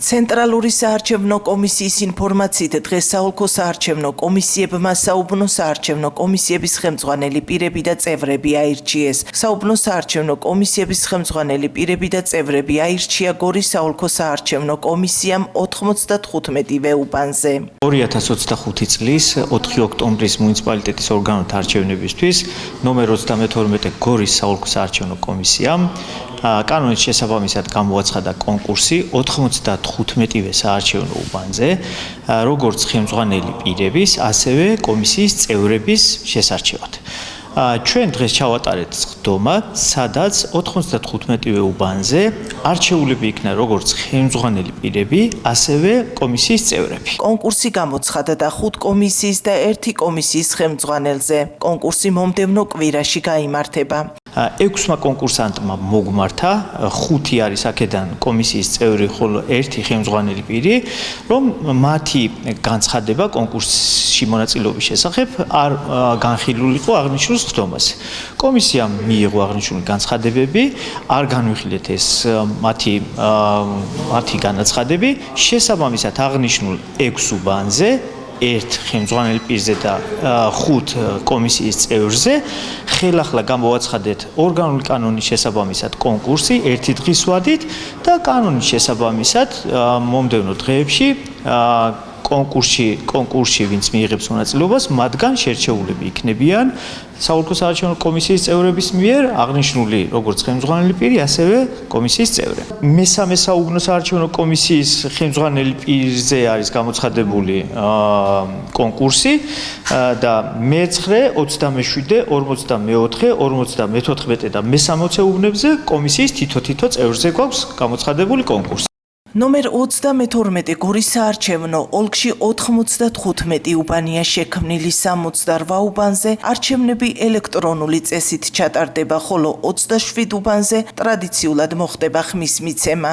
ცენტრალური საარჩევნო კომისიის ინფორმაციით დღეს საოლქო საარჩევნო კომისიებმა საუბნო საარჩევნო კომისიების ხელმძღვანელი პირები და წევრები აირჩიეს. საუბნო საარჩევნო კომისიების ხელმძღვანელი პირები და წევრები აირჩია გორის საოლქო საარჩევნო კომისიამ 95-ვე უბანზე. 2025 წლის 4 ოქტომბრის მუნიციპალიტეტის ორგანოთა არჩევნებისთვის ნომერ 32 გორის საოლქო საარჩევნო კომისიამ კანონის შესაბამისად გამოაცხადა კონკურსი 95-ვე საარჩევნო უბანზე, როგორც ხელმძღვანელი პირების, ასევე კომისიის წევრების შესარჩევად. ჩვენ დღეს ჩავატარეთ სხდომა, სადაც 95-ვე უბანზე არჩეულები იქნა როგორც ხელმძღვანელი პირები, ასევე კომისიის წევრები. კონკურსი გამოცხადდა 5 კომისიის და 1 კომისიის ხელმძღვანელზე. კონკურსი მომდევნო კვირაში გაიმართება. 6 კონკურსანტმა მოგმართა, 5 არის აქედან კომისიის წევრი, ხოლო 1 ხელმძღვანელი პირი, რომ მათი განცხადება კონკურსში მონაწილეობის შესახებ არ განხილულიყო აღნიშნულ სხდომაზე. კომისიამ მიიღო აღნიშნული განცხადებები, არ განვიხილეთ ეს მათი განაცხადები, შესაბამისად აღნიშნულ 6 უბანზე 1 ხელმძღვანელი პირზე და 5 კომისიის წევრზე ხელახლა გამოვაცხადეთ ორგანული კანონის შესაბამისად კონკურსი 1 დღის ვადით და კანონის შესაბამისად მომდევნო დღეებში კონკურსში ვინც მიიღებს მონაწილეობას, მათგან შერჩეულები იქნებიან საოლქო საარჩევნო კომისიის წევრების მიერ აღნიშნული როგორც ხელმძღვანელი პირი, ასევე კომისიის წევრები. მესამე საუბნო საარჩევნო კომისიის ხელმძღვანელი პირზე არის გამოცხადებული კონკურსი და მე-9, 27, 44, 54 და მე-60 უბნებზე კომისიის თითო წევრზე გვაქვს გამოცხადებული კონკურსი. ნომერ 32 გორის საარჩევნო ოლქში 95 უბანია შექმნილი 68 უბანზე არჩევნები ელექტრონული წესით ჩატარდება, ხოლო 27 უბანზე ტრადიციულად მოხდება ხმის მიცემა.